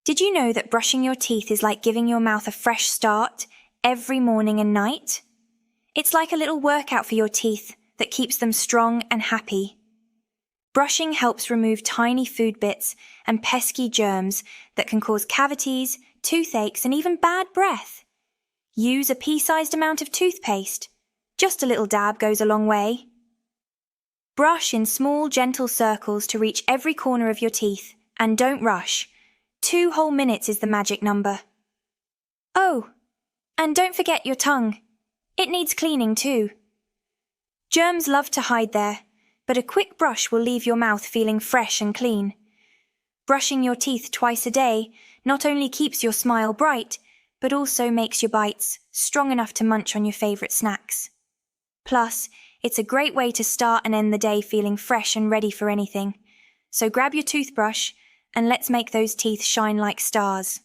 Did you know that brushing your teeth is like giving your mouth a fresh start every morning and night? It's like a little workout for your teeth that keeps them strong and happy. Brushing helps remove tiny food bits and pesky germs that can cause cavities, toothaches, and even bad breath. Use a pea-sized amount of toothpaste. Just a little dab goes a long way. Brush in small, gentle circles to reach every corner of your teeth, and don't rush. 2 whole minutes is the magic number. Oh, and don't forget your tongue. It needs cleaning too. Germs love to hide there, but a quick brush will leave your mouth feeling fresh and clean. Brushing your teeth twice a day not only keeps your smile bright, but also makes your bites strong enough to munch on your favourite snacks. Plus, it's a great way to start and end the day feeling fresh and ready for anything. So grab your toothbrush and let's make those teeth shine like stars.